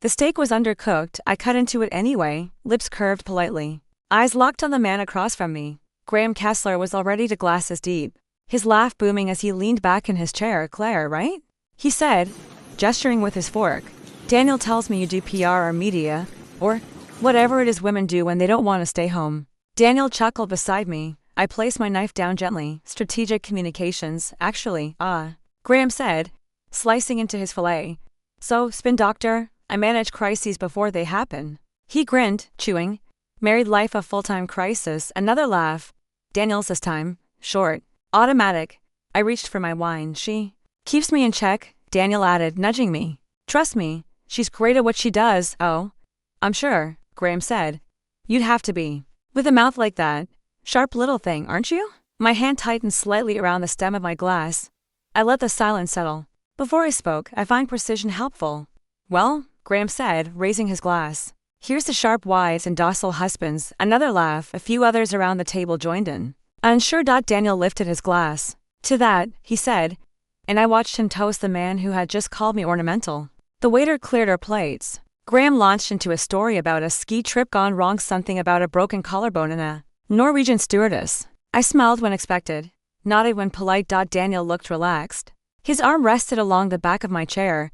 The steak was undercooked. I cut into it anyway, lips curved politely. Eyes locked on the man across from me. Graham Kessler was already to glasses deep, his laugh booming as he leaned back in his chair. Claire, right? He said, gesturing with his fork. Daniel tells me you do PR or media, or whatever it is women do when they don't want to stay home. Daniel chuckled beside me. I placed my knife down gently. Strategic communications, actually, Graham said, slicing into his fillet. So, spin doctor, I manage crises before they happen. He grinned, chewing. Married life a full-time crisis. Another laugh. Daniel's this time, short, automatic. I reached for my wine. She keeps me in check, Daniel added, nudging me. Trust me, she's great at what she does. Oh, I'm sure, Graham said. You'd have to be. With a mouth like that. Sharp little thing, aren't you? My hand tightened slightly around the stem of my glass. I let the silence settle. Before I spoke, I find precision helpful. Well, Graham said, raising his glass. Here's to sharp wives and docile husbands. Another laugh. A few others around the table joined in. Unsure. Daniel lifted his glass. To that, he said, and I watched him toast the man who had just called me ornamental. The waiter cleared our plates. Graham launched into a story about a ski trip gone wrong, something about a broken collarbone and a Norwegian stewardess. I smiled when expected, nodded when polite. Daniel looked relaxed. His arm rested along the back of my chair,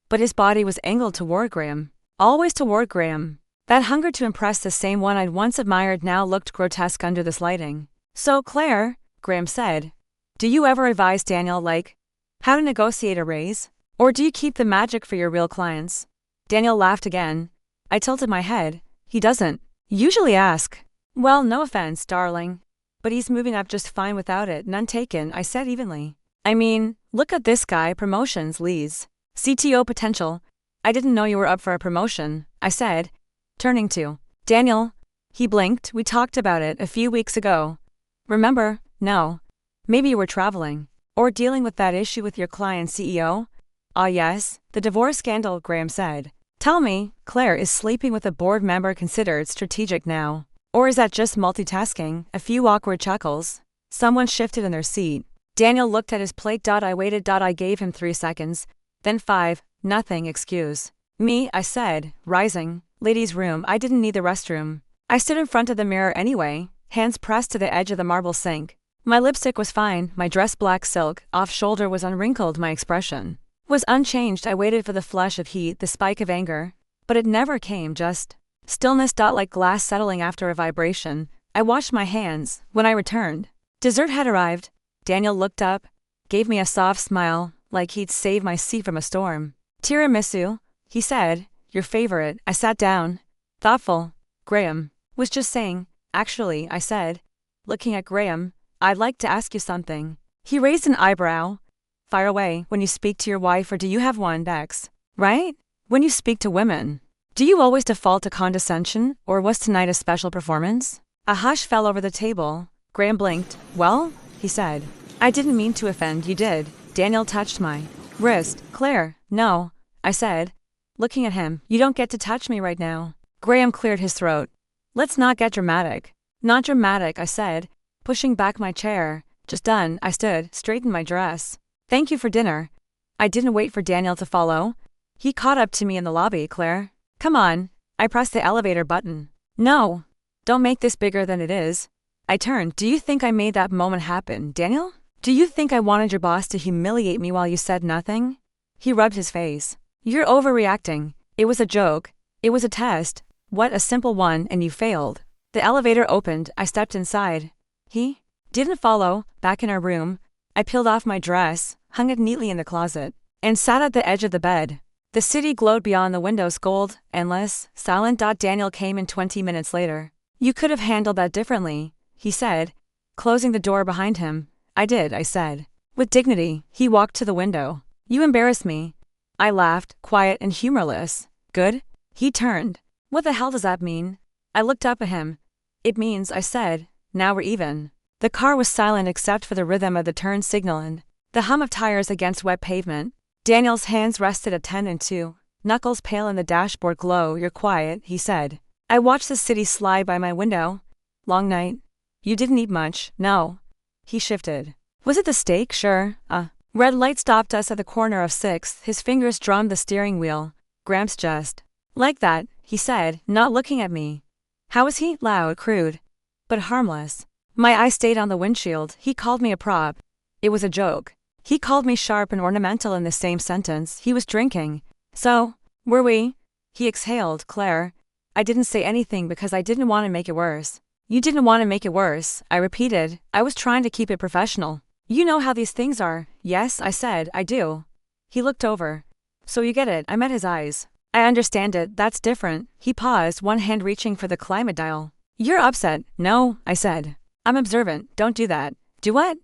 but his body was angled toward Graham. Always toward Graham. That hunger to impress, the same one I'd once admired, now looked grotesque under this lighting. So, Claire, Graham said, do you ever advise Daniel, like, how to negotiate a raise? Or do you keep the magic for your real clients? Daniel laughed again. I tilted my head. He doesn't usually ask. Well, no offense, darling, but he's moving up just fine without it. None taken, I said evenly. I mean, look at this guy, promotions, leads, CTO potential. I didn't know you were up for a promotion, I said, turning to Daniel. He blinked. We talked about it a few weeks ago. Remember? No. Maybe you were traveling, or dealing with that issue with your client CEO? Ah yes, the divorce scandal, Graham said. Tell me, Claire is sleeping with a board member considered strategic now? Or is that just multitasking? A few awkward chuckles. Someone shifted in their seat. Daniel looked at his plate. I waited. I gave him 3 seconds. Then 5. Nothing. Excuse me, I said, rising. Ladies' room. I didn't need the restroom. I stood in front of the mirror anyway, hands pressed to the edge of the marble sink. My lipstick was fine, my dress black silk, off-shoulder was unwrinkled, my expression was unchanged. I waited for the flush of heat, the spike of anger, but it never came, just stillness. Like glass settling after a vibration. I washed my hands. When I returned, dessert had arrived. Daniel looked up, gave me a soft smile, like he'd saved my seat from a storm. Tiramisu, he said, your favorite. I sat down, thoughtful. Graham was just saying, actually, I said, looking at Graham, I'd like to ask you something. He raised an eyebrow. Fire away. When you speak to your wife, or do you have one, Dex? Right? When you speak to women, do you always default to condescension, or was tonight a special performance? A hush fell over the table. Graham blinked. Well, he said, I didn't mean to offend. You did. Daniel touched my wrist. Claire, no, I said, looking at him. You don't get to touch me right now. Graham cleared his throat. Let's not get dramatic. Not dramatic, I said, pushing back my chair. Just done. I stood, straightened my dress. Thank you for dinner. I didn't wait for Daniel to follow. He caught up to me in the lobby. Claire, come on. I pressed the elevator button. No. Don't make this bigger than it is. I turned. Do you think I made that moment happen, Daniel? Do you think I wanted your boss to humiliate me while you said nothing? He rubbed his face. You're overreacting. It was a joke. It was a test. What, a simple one, and you failed. The elevator opened. I stepped inside. He didn't follow. Back in our room, I peeled off my dress, hung it neatly in the closet, and sat at the edge of the bed. The city glowed beyond the windows, gold, endless, silent. Daniel came in 20 minutes later. You could have handled that differently, he said, closing the door behind him. I did, I said. With dignity, he walked to the window. You embarrassed me. I laughed, quiet and humorless. Good? He turned. What the hell does that mean? I looked up at him. It means, I said, now we're even. The car was silent except for the rhythm of the turn signal and the hum of tires against wet pavement. Daniel's hands rested at 10 and 2, knuckles pale in the dashboard glow. You're quiet, he said. I watched the city slide by my window. Long night. You didn't eat much, no. He shifted. Was it the steak? Sure. Red light stopped us at the corner of 6th. His fingers drummed the steering wheel. Gramps just Like that, he said, not looking at me. How was he? Loud, crude, but harmless. My eye stayed on the windshield. He called me a prop. It was a joke. He called me sharp and ornamental in the same sentence. He was drinking. So, were we? He exhaled. Claire. I didn't say anything because I didn't want to make it worse. You didn't want to make it worse, I repeated. I was trying to keep it professional. You know how these things are. Yes, I said, I do. He looked over. So you get it. I met his eyes. I understand it. That's different. He paused, one hand reaching for the climate dial. You're upset. No, I said. I'm observant. Don't do that. Do what?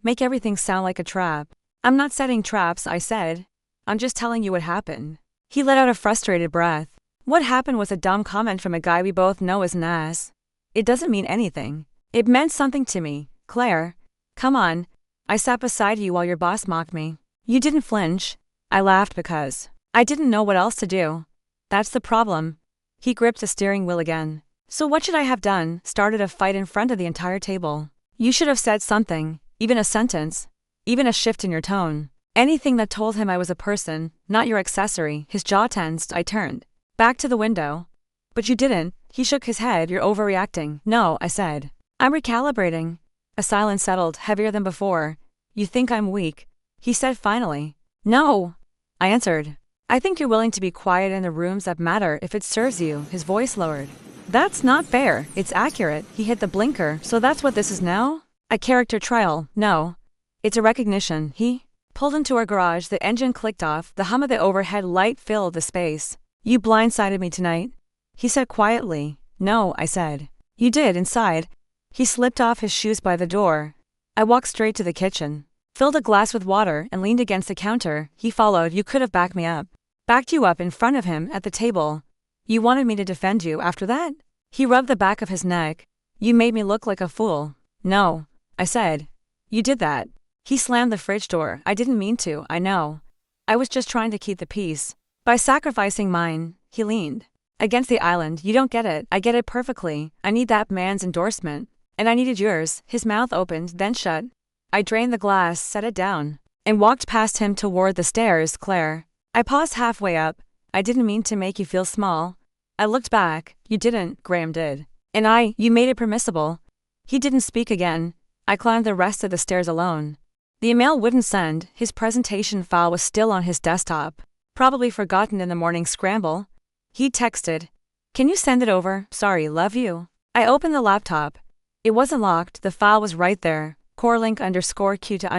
Make everything sound like a trap. I'm not setting traps, I said. I'm just telling you what happened. He let out a frustrated breath. What happened was a dumb comment from a guy we both know is an ass. It doesn't mean anything. It meant something to me. Claire. Come on. I sat beside you while your boss mocked me. You didn't flinch. I laughed because I didn't know what else to do. That's the problem. He gripped the steering wheel again. So what should I have done? Started a fight in front of the entire table. You should have said something, even a sentence, even a shift in your tone. Anything that told him I was a person, not your accessory. His jaw tensed. I turned back to the window. But you didn't. He shook his head. You're overreacting. No, I said. I'm recalibrating. A silence settled, heavier than before. You think I'm weak? He said finally. No, I answered. I think you're willing to be quiet in the rooms that matter if it serves you. His voice lowered. That's not fair. It's accurate. He hit the blinker. So that's what this is now? A character trial. No. It's a recognition. He pulled into our garage. The engine clicked off. The hum of the overhead light filled the space. You blindsided me tonight. He said quietly. No, I said. You did, inside. He slipped off his shoes by the door. I walked straight to the kitchen, filled a glass with water and leaned against the counter. He followed. You could have backed me up. Backed you up in front of him at the table. You wanted me to defend you after that? He rubbed the back of his neck. You made me look like a fool. No, I said. You did that. He slammed the fridge door. I didn't mean to, I know. I was just trying to keep the peace. By sacrificing mine, he leaned against the island. You don't get it. I get it perfectly. I need that man's endorsement. And I needed yours. His mouth opened, then shut. I drained the glass, set it down, and walked past him toward the stairs. Claire. I paused halfway up. I didn't mean to make you feel small. I looked back. You didn't, Graham did. And you made it permissible. He didn't speak again. I climbed the rest of the stairs alone. The email wouldn't send. His presentation file was still on his desktop. Probably forgotten in the morning scramble. He texted. Can you send it over? Sorry, love you. I opened the laptop. It wasn't locked. The file was right there. Corelink _Q to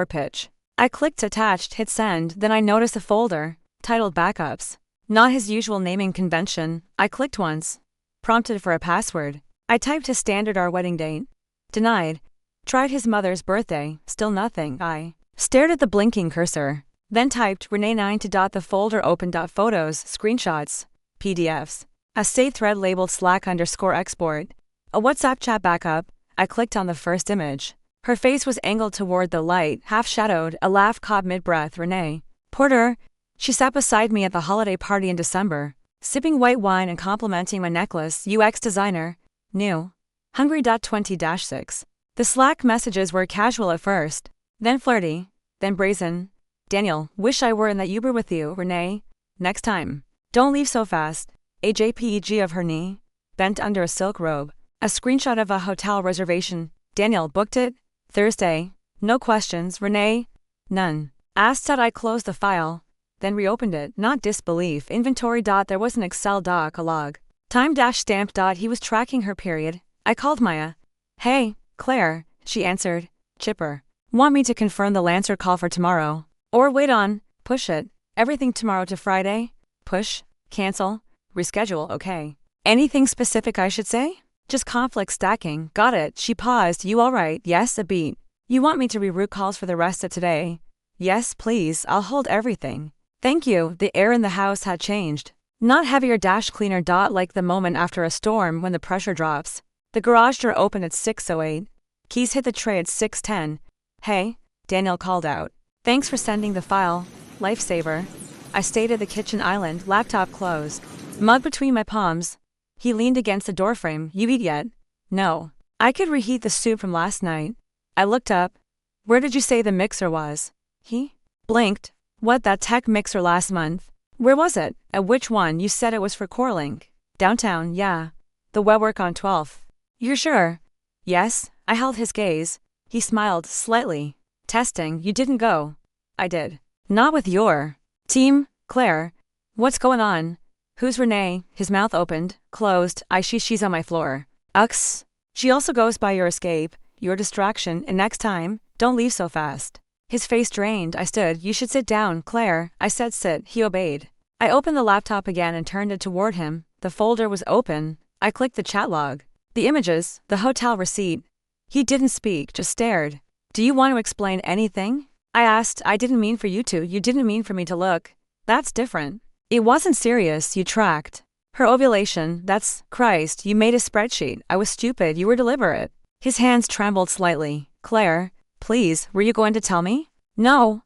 _pitch. I clicked attached, hit send, then I noticed a folder, titled backups. Not his usual naming convention. I clicked once. Prompted for a password. I typed his standard our wedding date. Denied. Tried his mother's birthday. Still nothing. I stared at the blinking cursor. Then typed Renee 9 to dot the folder open dot photos, screenshots, PDFs. A saved thread labeled Slack _export. A WhatsApp chat backup. I clicked on the first image. Her face was angled toward the light, half-shadowed, a laugh caught mid-breath. Renee Porter. She sat beside me at the holiday party in December, sipping white wine and complimenting my necklace. UX designer. New. Hungry. 20-6. The Slack messages were casual at first, then flirty, then brazen. Daniel, wish I were in that Uber with you. Renee. Next time. Don't leave so fast. A JPEG of her knee, bent under a silk robe. A screenshot of a hotel reservation. Daniel booked it. Thursday. No questions. Renee. None. Asked that I close the file, then reopened it. Not disbelief. Inventory. There was an Excel doc, a log. Time stamp. He was tracking her period. I called Maya. Hey, Claire, she answered, chipper. Want me to confirm the Lancer call for tomorrow? Or wait on, push it. Everything tomorrow to Friday? Push, cancel, reschedule. Okay. Anything specific I should say? Just conflict stacking. Got it. She paused. You alright? Yes, a beat. You want me to reroute calls for the rest of today? Yes, please. I'll hold everything. Thank you. The air in the house had changed. Not heavier cleaner. Like the moment after a storm when the pressure drops. The garage door opened at 6:08. Keys hit the tray at 6:10. Hey, Daniel called out. Thanks for sending the file, lifesaver. I stayed at the kitchen island, laptop closed. Mug between my palms. He leaned against the doorframe. You eat yet? No. I could reheat the soup from last night. I looked up. Where did you say the mixer was? He blinked. What, that tech mixer last month? Where was it? At which one? You said it was for quarreling. Downtown, yeah. The WeWork on 12th. You're sure? Yes. I held his gaze. He smiled slightly. Testing, you didn't go. I did. Not with your team, Claire. What's going on? Who's Renee? His mouth opened, closed. She's on my floor. Ux. She also goes by your escape, your distraction, and next time, don't leave so fast. His face drained. I stood. You should sit down, Claire. I said sit. He obeyed. I opened the laptop again and turned it toward him. The folder was open. I clicked the chat log. The images, the hotel receipt. He didn't speak, just stared. Do you want to explain anything? I asked. I didn't mean for you to. You didn't mean for me to look. That's different. It wasn't serious. You tracked her ovulation. That's Christ. You made a spreadsheet. I was stupid. You were deliberate. His hands trembled slightly. Claire, please, were you going to tell me? No.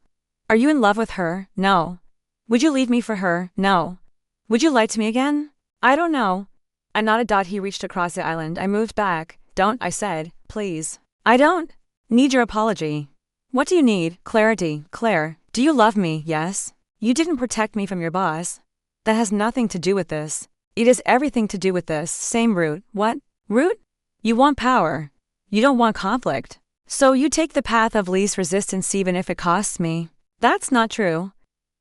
Are you in love with her? No. Would you leave me for her? No. Would you lie to me again? I don't know. I nodded. He reached across the island. I moved back. Don't, I said, please. I don't need your apology. What do you need? Clarity. Claire, do you love me? Yes. You didn't protect me from your boss. That has nothing to do with this. It has everything to do with this. Same root. What? Root? You want power. You don't want conflict. So you take the path of least resistance even if it costs me. That's not true.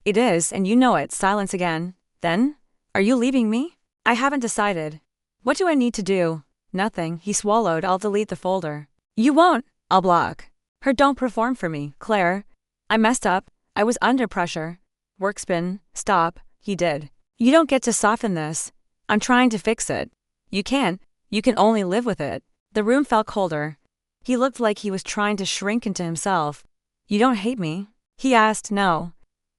It is, and you know it. Silence again. Then? Are you leaving me? I haven't decided. What do I need to do? Nothing. He swallowed. I'll delete the folder. You won't. I'll block. Her don't perform for me, Claire. I messed up. I was under pressure. Workspin. Stop. He did. You don't get to soften this. I'm trying to fix it. You can't. You can only live with it. The room felt colder. He looked like he was trying to shrink into himself. You don't hate me? He asked. No.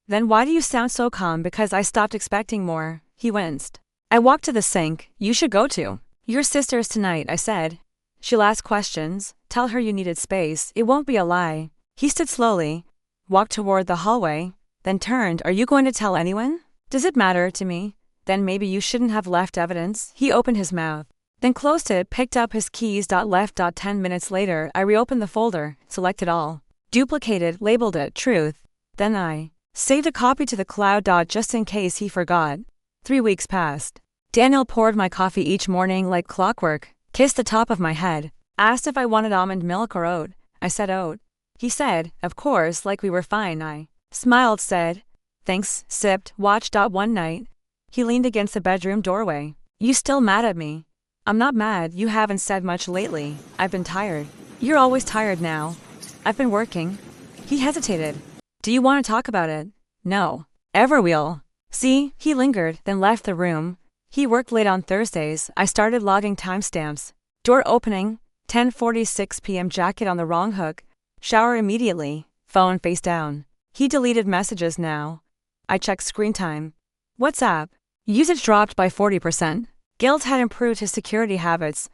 Then why do you sound so calm? Because I stopped expecting more. He winced. I walked to the sink. You should go to your sister's tonight, I said. She'll ask questions. Tell her you needed space. It won't be a lie. He stood slowly, walked toward the hallway, then turned. Are you going to tell anyone? Does it matter to me? Then maybe you shouldn't have left evidence. He opened his mouth, then closed it, picked up his keys. Left. 10 minutes later, I reopened the folder, selected all, duplicated, labeled it truth. Then I saved a copy to the cloud. Just in case he forgot. 3 weeks passed. Daniel poured my coffee each morning like clockwork, kissed the top of my head, asked if I wanted almond milk or oat. I said oat. He said, of course, like we were fine. I smiled, said, thanks, sipped, watched. One night, he leaned against the bedroom doorway. You still mad at me? I'm not mad. You haven't said much lately. I've been tired. You're always tired now. I've been working. He hesitated. Do you want to talk about it? No. Ever will. See, he lingered, then left the room. He worked late on Thursdays. I started logging timestamps. Door opening, 10:46 p.m. Jacket on the wrong hook. Shower immediately. Phone face down. He deleted messages now. I checked screen time. WhatsApp. Usage dropped by 40%. Guilt had improved his security habits,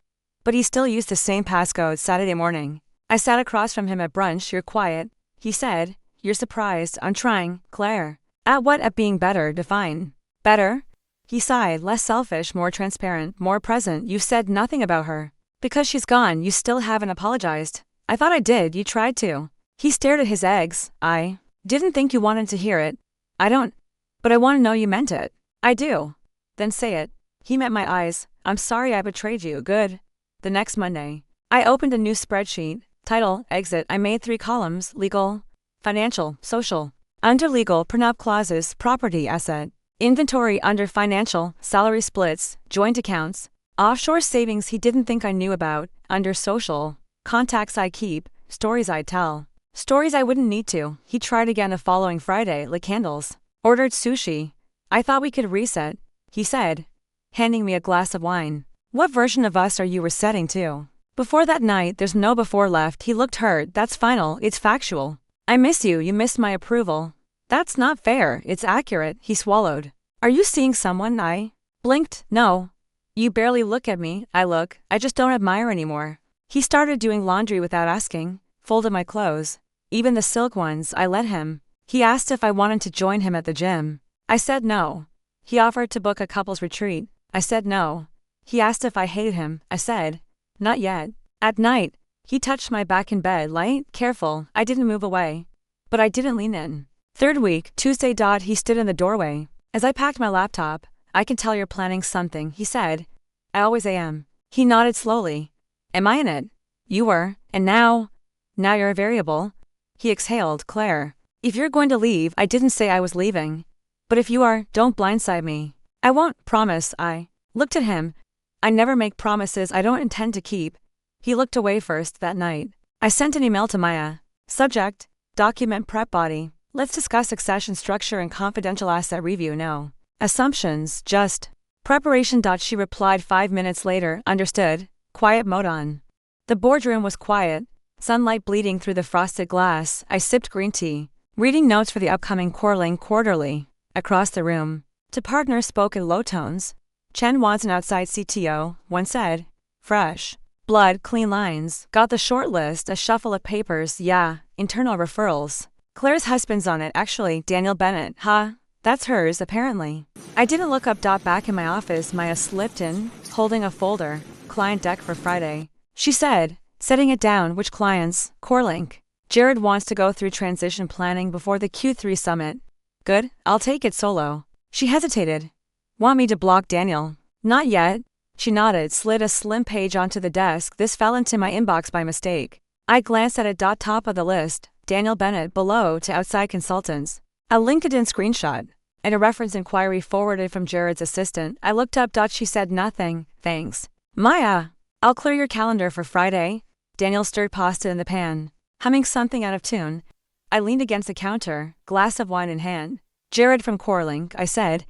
but he still used the same passcode. Saturday morning. I sat across from him at brunch. You're quiet. He said. You're surprised. I'm trying, Claire. At what? At being better. Define. Better? He sighed. Less selfish, more transparent, more present. You said nothing about her. Because she's gone, you still haven't apologized. I thought I did. You tried to. He stared at his eggs. I didn't think you wanted to hear it. I don't. But I want to know you meant it. I do. Then say it. He met my eyes. I'm sorry I betrayed you. Good. The next Monday, I opened a new spreadsheet. Title, exit. I made 3 columns. Legal, financial, social. Under legal, prenup clauses, property, asset. Inventory. Under financial, salary splits, joint accounts, offshore savings he didn't think I knew about. Under social, contacts I keep, stories I tell, stories I wouldn't need to. He tried again the following Friday. Lit candles. Ordered sushi. I thought we could reset, he said, handing me a glass of wine. What version of us are you resetting to? Before that night, there's no before left. He looked hurt. That's final. It's factual. I miss you. You missed my approval. That's not fair. It's accurate. He swallowed. Are you seeing someone? I blinked. No. You barely look at me. I look. I just don't admire anymore. He started doing laundry without asking. Folded my clothes. Even the silk ones. I let him. He asked if I wanted to join him at the gym. I said no. He offered to book a couple's retreat. I said no. He asked if I hated him. I said, not yet. At night, he touched my back in bed. Light, careful. I didn't move away. But I didn't lean in. 3rd week, Tuesday. He stood in the doorway. As I packed my laptop, I can tell you're planning something, he said. I always am. He nodded slowly. Am I in it? You were, and now you're a variable. He exhaled, Claire. If you're going to leave, I didn't say I was leaving. But if you are, don't blindside me. I won't, promise. I looked at him. I never make promises I don't intend to keep. He looked away first that night. I sent an email to Maya. Subject, document prep body. Let's discuss succession structure and confidential asset review. No assumptions, just preparation. She replied 5 minutes later. Understood. Quiet mode on. The boardroom was quiet, sunlight bleeding through the frosted glass. I sipped green tea, reading notes for the upcoming Quarling Quarterly. Across the room, two partners spoke in low tones. Chen wants an outside CTO, one said. Fresh blood, clean lines. Got the short list, a shuffle of papers. Yeah, internal referrals. Claire's husband's on it, actually. Daniel Bennett. Huh? That's hers, apparently. I didn't look up. Back in my office, Maya slipped in, holding a folder. Client deck for Friday. She said, setting it down. Which clients? Corelink. Jared wants to go through transition planning before the Q3 summit. Good, I'll take it solo. She hesitated. Want me to block Daniel? Not yet. She nodded, slid a slim page onto the desk. This fell into my inbox by mistake. I glanced at it. Top of the list, Daniel Bennett. Below, to outside consultants. A LinkedIn screenshot, and a reference inquiry forwarded from Jared's assistant. I looked up. She said nothing. Thanks. Maya, I'll clear your calendar for Friday. Daniel stirred pasta in the pan, humming something out of tune. I leaned against the counter, glass of wine in hand. Jared from Corelink, I said.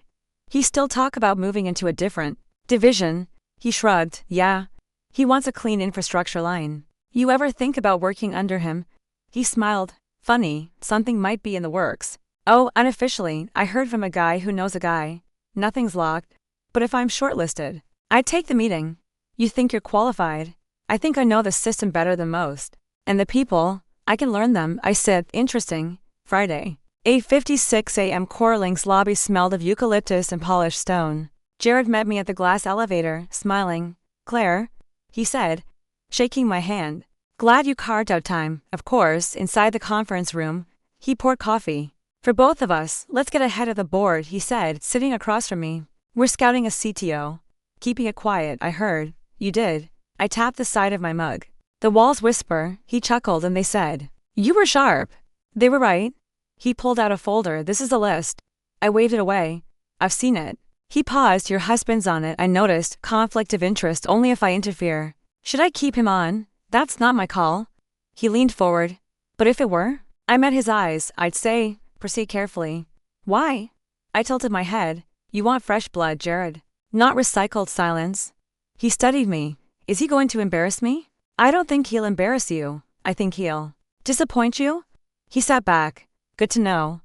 He still talk about moving into a different division. He shrugged. Yeah. He wants a clean infrastructure line. You ever think about working under him? He smiled. Funny, something might be in the works. Oh, unofficially, I heard from a guy who knows a guy. Nothing's locked. But if I'm shortlisted, I'd take the meeting. You think you're qualified? I think I know the system better than most. And the people, I can learn them. I said. Interesting. Friday. 8:56 a.m. Corelink's lobby smelled of eucalyptus and polished stone. Jared met me at the glass elevator, smiling. Claire, he said, shaking my hand. Glad you carved out time. Of course. Inside the conference room, he poured coffee. For both of us, let's get ahead of the board, he said, sitting across from me. We're scouting a CTO. Keeping it quiet, I heard. You did. I tapped the side of my mug. The walls whisper, he chuckled, and they said, you were sharp. They were right. He pulled out a folder. This is a list. I waved it away. I've seen it. He paused. Your husband's on it. I noticed. Conflict of interest only if I interfere. Should I keep him on? That's not my call. He leaned forward. But if it were? I met his eyes. I'd say, proceed carefully. Why? I tilted my head. You want fresh blood, Jared. Not recycled silence. He studied me. Is he going to embarrass me? I don't think he'll embarrass you. I think he'll disappoint you. He sat back. Good to know.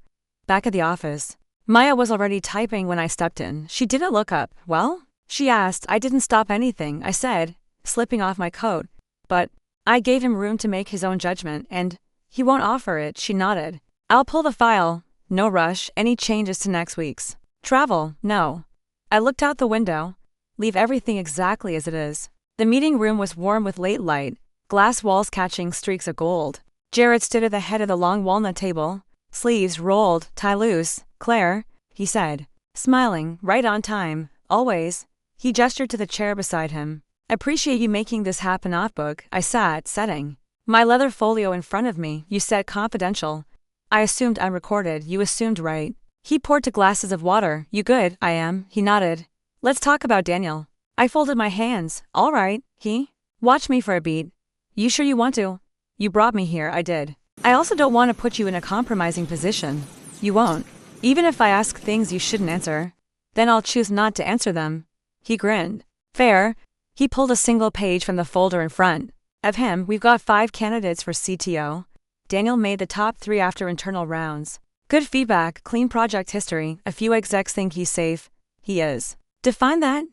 Back at the office, Maya was already typing when I stepped in. She didn't look up. Well? She asked. I didn't stop anything, I said, slipping off my coat. But I gave him room to make his own judgment, and he won't offer it. She nodded. I'll pull the file. No rush. Any changes to next week's travel? No. I looked out the window. Leave everything exactly as it is. The meeting room was warm with late light, glass walls catching streaks of gold. Jared stood at the head of the long walnut table, sleeves rolled, tie loose. Claire, he said, smiling, right on time, always. He gestured to the chair beside him. Appreciate you making this happen. Off book. I sat, setting my leather folio in front of me. You said confidential. I assumed unrecorded. You assumed right. He poured two glasses of water. You good? I am. He nodded. Let's talk about Daniel. I folded my hands. All right. He watched me for a beat. You sure you want to? You brought me here. I did. I also don't want to put you in a compromising position. You won't. Even if I ask things you shouldn't answer, then I'll choose not to answer them. He grinned. Fair. He pulled a single page from the folder in front of him. We've got 5 candidates for CTO. Daniel made the top 3 after internal rounds. Good feedback, clean project history. A few execs think he's safe. He is. Define that.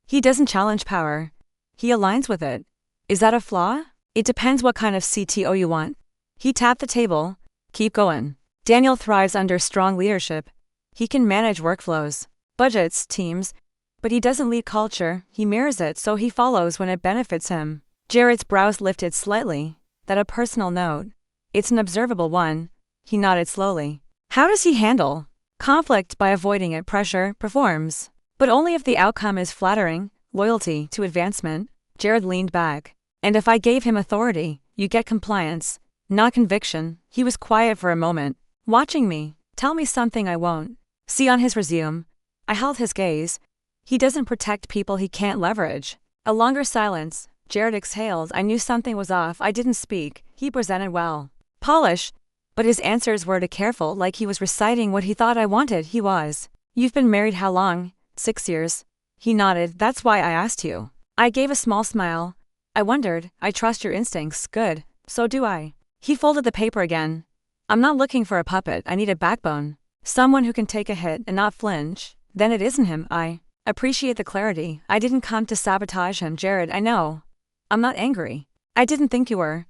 He doesn't challenge power. He aligns with it. Is that a flaw? It depends what kind of CTO you want. He tapped the table. Keep going. Daniel thrives under strong leadership. He can manage workflows, budgets, teams, but he doesn't lead culture. He mirrors it, so he follows when it benefits him. Jared's brows lifted slightly. That a personal note. It's an observable one. He nodded slowly. How does he handle Conflict, by avoiding it, pressure, performs. But only if the outcome is flattering, loyalty to advancement. Jared leaned back. And if I gave him authority, you get compliance, not conviction. He was quiet for a moment, watching me. Tell me something I won't see on his resume. I held his gaze. He doesn't protect people he can't leverage. A longer silence. Jared exhaled. I knew something was off. I didn't speak. He presented well. Polish. But his answers were too careful, like he was reciting what he thought I wanted. He was. You've been married how long? 6 years. He nodded. That's why I asked you. I gave a small smile. I wondered. I trust your instincts. Good. So do I. He folded the paper again. I'm not looking for a puppet. I need a backbone. Someone who can take a hit and not flinch. Then it isn't him. I appreciate the clarity. I didn't come to sabotage him, Jared. I know. I'm not angry. I didn't think you were.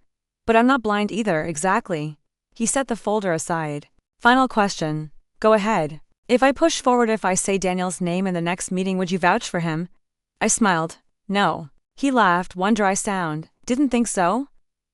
But I'm not blind either. Exactly. He set the folder aside. Final question. Go ahead. If I push forward, if I say Daniel's name in the next meeting, would you vouch for him? I smiled. No. He laughed, one dry sound. Didn't think so?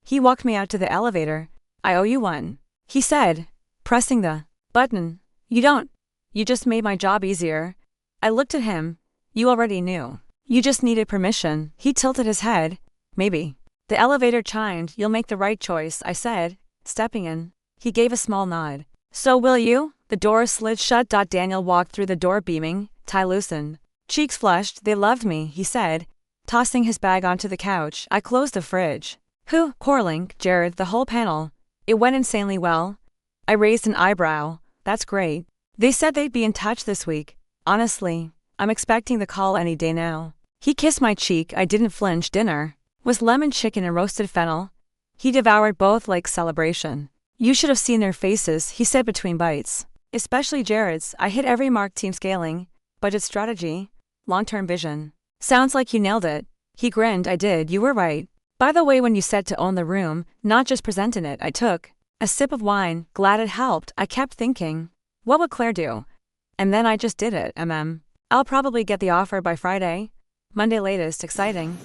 He walked me out to the elevator. I owe you one. He said, pressing the button. You don't. You just made my job easier. I looked at him. You already knew. You just needed permission. He tilted his head. Maybe. The elevator chimed. You'll make the right choice, I said, stepping in. He gave a small nod. So will you? The door slid shut. Daniel walked through the door beaming, tie loosened. Cheeks flushed. They loved me, he said, tossing his bag onto the couch. I closed the fridge. Who? Corlink, Jared, the whole panel. It went insanely well. I raised an eyebrow. That's great. They said they'd be in touch this week. Honestly, I'm expecting the call any day now. He kissed my cheek. I didn't flinch. Dinner was lemon chicken and roasted fennel. He devoured both like celebration. You should have seen their faces, he said between bites. Especially Jared's. I hit every mark. Team scaling, budget strategy, long-term vision. Sounds like you nailed it. He grinned. I did. You were right. By the way, when you said to own the room, not just present in it, I took a sip of wine. Glad it helped. I kept thinking, what would Claire do? And then I just did it. I'll probably get the offer by Friday. Monday latest. Exciting.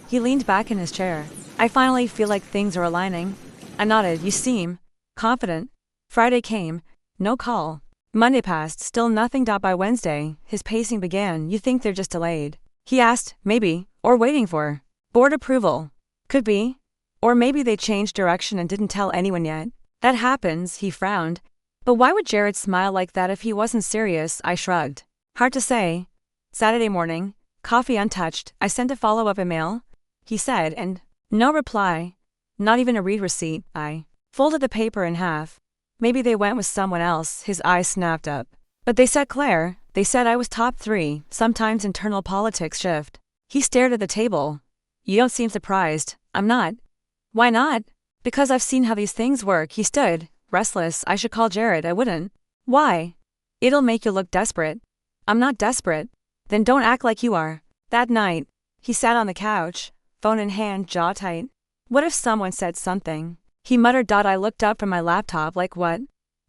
He leaned back in his chair. I finally feel like things are aligning. I nodded. You seem confident. Friday came. No call. Monday passed. Still nothing. By Wednesday, his pacing began. You think they're just delayed? He asked. Maybe. Or waiting for board approval. Could be. Or maybe they changed direction and didn't tell anyone yet. That happens, he frowned. But why would Jared smile like that if he wasn't serious? I shrugged. Hard to say. Saturday morning, coffee untouched. I sent a follow-up email, he said, and no reply. Not even a read receipt. I folded the paper in half. Maybe they went with someone else. His eyes snapped up. But they said Claire. They said I was top 3. Sometimes internal politics shift. He stared at the table. You don't seem surprised. I'm not. Why not? Because I've seen how these things work. He stood, restless. I should call Jared. I wouldn't. Why? It'll make you look desperate. I'm not desperate. Then don't act like you are. That night, he sat on the couch, phone in hand, jaw tight. What if someone said something? He muttered. I looked up from my laptop. Like what?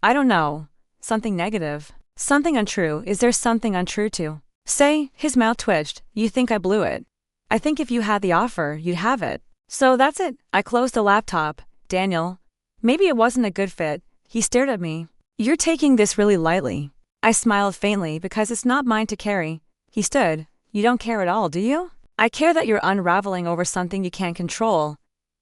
I don't know. Something negative. Something untrue. Is there something untrue to say? His mouth twitched. You think I blew it? I think if you had the offer, you'd have it. So that's it. I closed the laptop. Daniel. Maybe it wasn't a good fit. He stared at me. You're taking this really lightly. I smiled faintly because it's not mine to carry. He stood. You don't care at all, do you? I care that you're unraveling over something you can't control.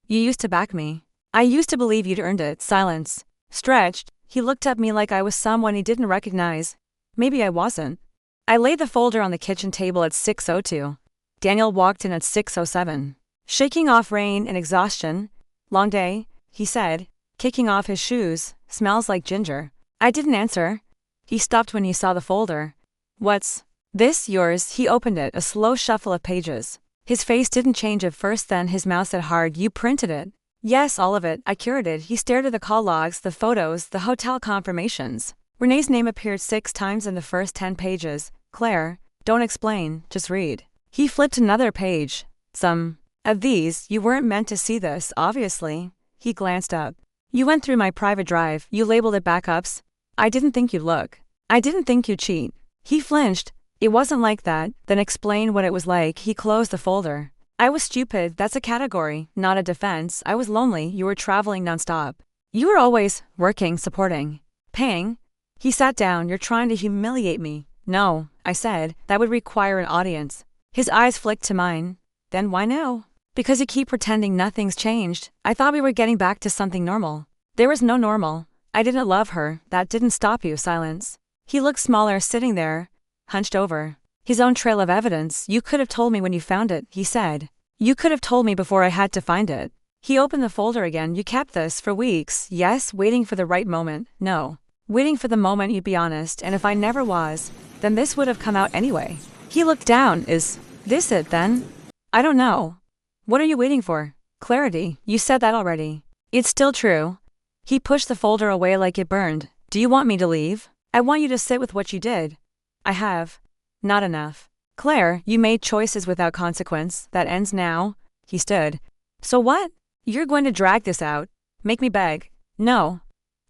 You used to back me. I used to believe you'd earned it. Silence. Stretched. He looked at me like I was someone he didn't recognize. Maybe I wasn't. I laid the folder on the kitchen table at 6:02. Daniel walked in at 6:07. Shaking off rain and exhaustion. Long day, he said, kicking off his shoes. Smells like ginger. I didn't answer. He stopped when he saw the folder. What's this? Yours? He opened it, a slow shuffle of pages. His face didn't change at first, then his mouth said hard. You printed it? Yes, all of it. I curated. He stared at the call logs, the photos, the hotel confirmations. Renee's name appeared 6 times in the first 10 pages. Claire, don't explain, just read. He flipped another page. Some of these, you weren't meant to see this, obviously. He glanced up. You went through my private drive. You labeled it backups. I didn't think you'd look. I didn't think you'd cheat. He flinched. It wasn't like that. Then explain what it was like. He closed the folder. I was stupid. That's a category, not a defense. I was lonely. You were traveling nonstop. You were always working, supporting, paying. He sat down. You're trying to humiliate me. No, I said, that would require an audience. His eyes flicked to mine. Then why now? Because you keep pretending nothing's changed. I thought we were getting back to something normal. There was no normal. I didn't love her. That didn't stop you. Silence. He looked smaller sitting there, hunched over. His own trail of evidence. You could have told me when you found it, he said. You could have told me before I had to find it. He opened the folder again. You kept this for weeks. Yes, waiting for the right moment. No. Waiting for the moment you'd be honest, and if I never was, then this would have come out anyway. He looked down. Is this it then? I don't know. What are you waiting for? Clarity. You said that already. It's still true. He pushed the folder away like it burned. Do you want me to leave? I want you to sit with what you did. I have. Not enough. Claire, you made choices without consequence. That ends now. He stood. So what? You're going to drag this out? Make me beg? No.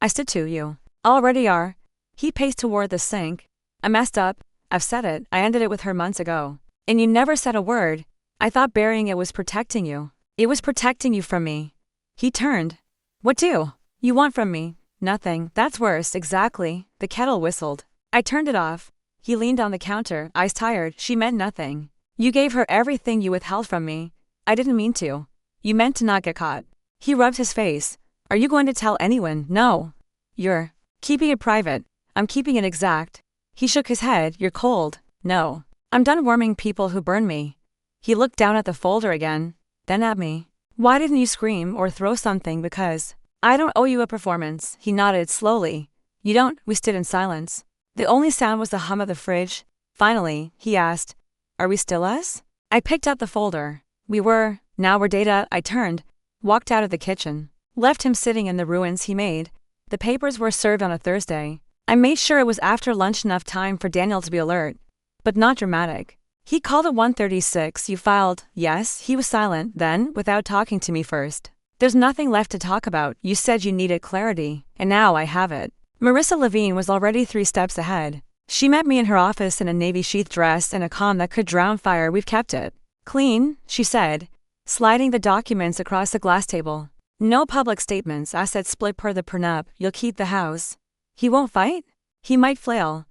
I stood to you. Already are. He paced toward the sink. I messed up. I've said it. I ended it with her months ago. And you never said a word. I thought burying it was protecting you. It was protecting you from me. He turned. What do you want from me? Nothing. That's worse. Exactly. The kettle whistled. I turned it off. He leaned on the counter, eyes tired. She meant nothing. You gave her everything you withheld from me. I didn't mean to. You meant to not get caught. He rubbed his face. Are you going to tell anyone? No. You're keeping it private. I'm keeping it exact. He shook his head. You're cold. No. I'm done warming people who burn me. He looked down at the folder again, then at me. Why didn't you scream or throw something? Because I don't owe you a performance. He nodded slowly. You don't. We stood in silence. The only sound was the hum of the fridge. Finally, he asked, are we still us? I picked up the folder. We were. Now we're data. I turned, walked out of the kitchen, left him sitting in the ruins he made. The papers were served on a Thursday. I made sure it was after lunch, enough time for Daniel to be alert, but not dramatic. He called at 1:36. You filed. Yes. He was silent, then, without talking to me first. There's nothing left to talk about. You said you needed clarity, and now I have it. Marissa Levine was already 3 steps ahead. She met me in her office in a navy sheath dress and a calm that could drown fire. We've kept it clean, she said, sliding the documents across the glass table. No public statements. Assets split per the prenup. You'll keep the house. He won't fight? He might flail.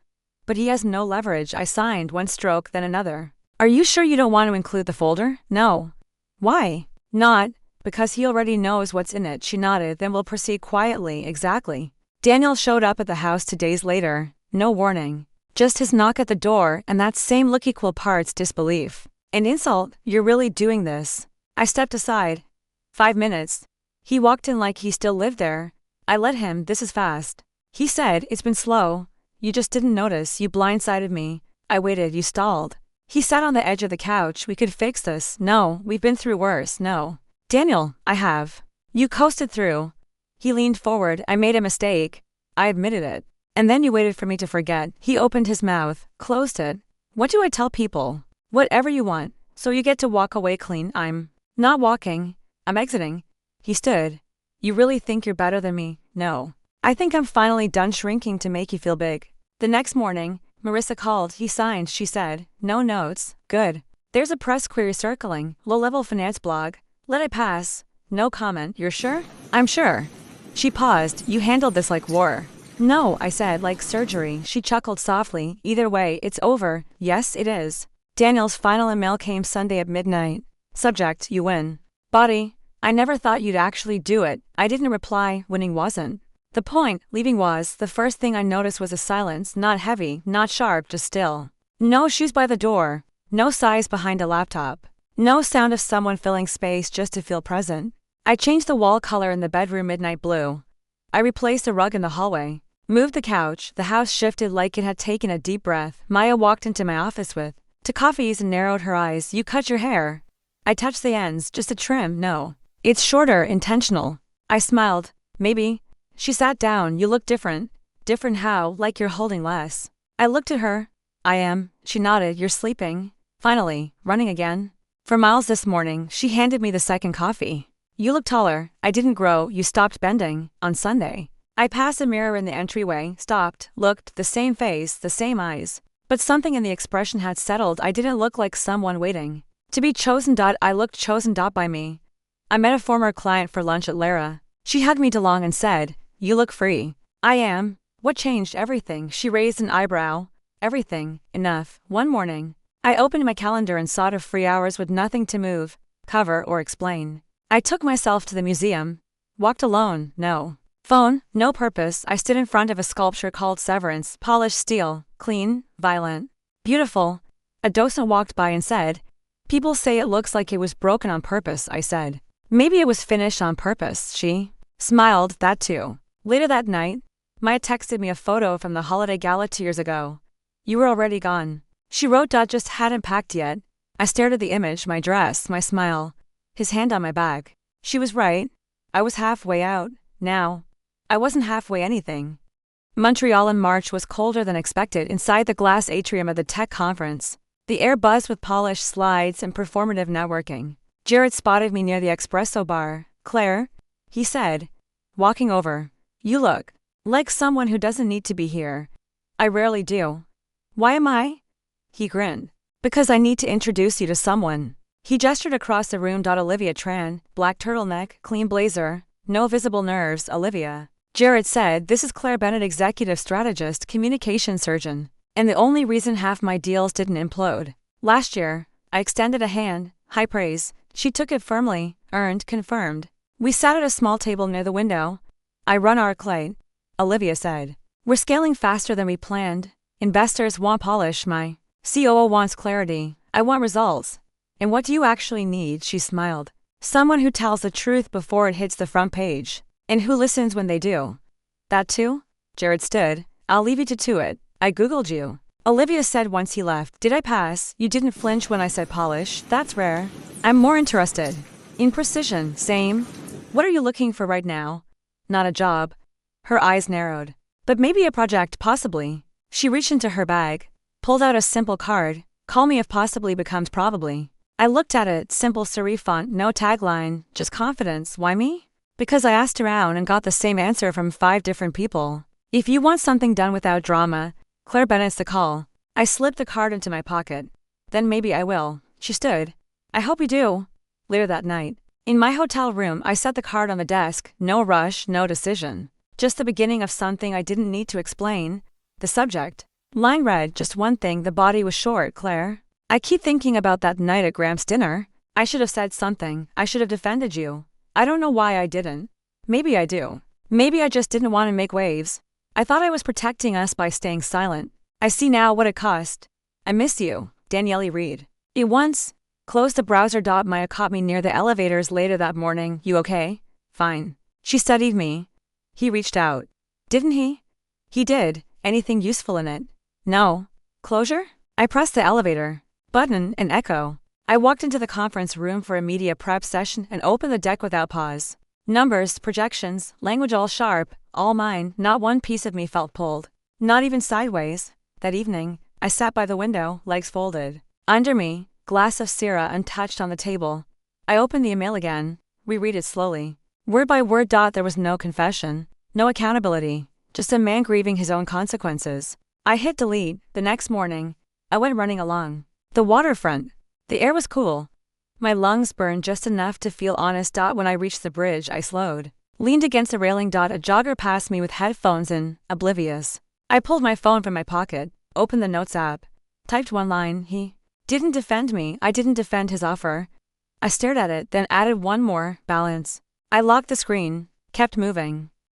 But he has no leverage. I signed one stroke, then another. Are you sure you don't want to include the folder? No. Why? Not. Because he already knows what's in it. She nodded. Then we'll proceed quietly. Exactly. Daniel showed up at the house 2 days later. No warning. Just his knock at the door and that same look, equal parts disbelief and insult. You're really doing this? I stepped aside. 5 minutes. He walked in like he still lived there. I let him. This is fast. He said, it's been slow. You just didn't notice. You blindsided me. I waited. You stalled. He sat on the edge of the couch. We could fix this. No, we've been through worse. No. Daniel, I have. You coasted through. He leaned forward. I made a mistake. I admitted it. And then you waited for me to forget. He opened his mouth, closed it. What do I tell people? Whatever you want. So you get to walk away clean. I'm not walking. I'm exiting. He stood. You really think you're better than me? No. I think I'm finally done shrinking to make you feel big. The next morning, Marissa called. He signed, she said. No notes. Good. There's a press query circling. Low-level finance blog. Let it pass. No comment. You're sure? I'm sure. She paused. You handled this like war. No, I said, like surgery. She chuckled softly. Either way, it's over. Yes, it is. Daniel's final email came Sunday at midnight. Subject, you win. Body, I never thought you'd actually do it. I didn't reply. Winning wasn't the point. Leaving was. The first thing I noticed was a silence, not heavy, not sharp, just still. No shoes by the door. No sighs behind a laptop. No sound of someone filling space just to feel present. I changed the wall color in the bedroom midnight blue. I replaced a rug in the hallway. Moved the couch. The house shifted like it had taken a deep breath. Maya walked into my office with 2 coffees and narrowed her eyes. You cut your hair. I touched the ends, just a trim. No. It's shorter, intentional. I smiled. Maybe. She sat down. You look different. Different how? Like you're holding less. I looked at her. I am. She nodded. You're sleeping. Finally, running again. For miles this morning. She handed me the second coffee. You look taller. I didn't grow. You stopped bending. On Sunday. I passed a mirror in the entryway, stopped, looked, the same face, the same eyes. But something in the expression had settled. I didn't look like someone waiting to be chosen. I looked chosen. By me. I met a former client for lunch at Lara. She hugged me DeLong and said, you look free. I am. What changed everything? She raised an eyebrow. Everything. Enough. One morning, I opened my calendar and saw 2 free hours with nothing to move, cover, or explain. I took myself to the museum. Walked alone, no phone, no purpose. I stood in front of a sculpture called Severance, polished steel, clean, violent, beautiful. A docent walked by and said, "People say it looks like it was broken on purpose," I said. "Maybe it was finished on purpose," she smiled, that too. Later that night, Maya texted me a photo from the holiday gala 2 years ago. "You were already gone." She wrote, "Just hadn't packed yet." I stared at the image, my dress, my smile, his hand on my back. She was right. I was halfway out, now. I wasn't halfway anything. Montreal in March was colder than expected inside the glass atrium of the tech conference. The air buzzed with polished slides and performative networking. Jared spotted me near the espresso bar. "Claire," he said, walking over. "You look like someone who doesn't need to be here." "I rarely do." "Why am I?" He grinned. "Because I need to introduce you to someone." He gestured across the room. "Olivia Tran, black turtleneck, clean blazer, no visible nerves, Olivia." Jared said, "This is Claire Bennett, executive strategist, communication surgeon. And the only reason half my deals didn't implode. Last year." I extended a hand, high praise. She took it firmly, earned, confirmed. We sat at a small table near the window. "I run our Clay," Olivia said. "We're scaling faster than we planned. Investors want polish, my COO wants clarity. I want results." "And what do you actually need?" She smiled. "Someone who tells the truth before it hits the front page. And who listens when they do." "That too?" Jared stood. "I'll leave you to it. I Googled you," Olivia said once he left. "Did I pass? You didn't flinch when I said polish. That's rare. I'm more interested in precision." "Same. What are you looking for right now?" "Not a job." Her eyes narrowed. "But maybe a project, possibly." She reached into her bag, pulled out a simple card. "Call me if possibly becomes probably." I looked at it, simple serif font, no tagline, just confidence. "Why me?" "Because I asked around and got the same answer from 5 different people. If you want something done without drama, Claire Bennett's the call." I slipped the card into my pocket. "Then maybe I will." She stood. "I hope you do." Later that night, in my hotel room, I set the card on the desk. No rush, no decision. Just the beginning of something I didn't need to explain. The subject line read, "Just one thing, the body was short, Claire." I keep thinking about that night at Gramps' dinner. I should have said something. I should have defended you. I don't know why I didn't. Maybe I do. Maybe I just didn't want to make waves. I thought I was protecting us by staying silent. I see now what it cost. "I miss you," Danielle Reed. It once closed the browser. Maya caught me near the elevators later that morning. "You okay?" "Fine." She studied me. "He reached out, didn't he?" "He did. Anything useful in it?" "No." "Closure?" I pressed the elevator button and echo. I walked into the conference room for a media prep session and opened the deck without pause. Numbers, projections, language all sharp, all mine. Not one piece of me felt pulled. Not even sideways. That evening, I sat by the window, legs folded. Under me, glass of Syrah untouched on the table. I opened the email again, reread it slowly. Word by word. There was no confession, no accountability, just a man grieving his own consequences. I hit delete. The next morning, I went running along the waterfront. The air was cool. My lungs burned just enough to feel honest. When I reached the bridge, I slowed. Leaned against the railing. A jogger passed me with headphones in, oblivious. I pulled my phone from my pocket, opened the notes app, typed one line. "He didn't defend me. I didn't defend his offer." I stared at it, then added one more, balance. I locked the screen, kept moving.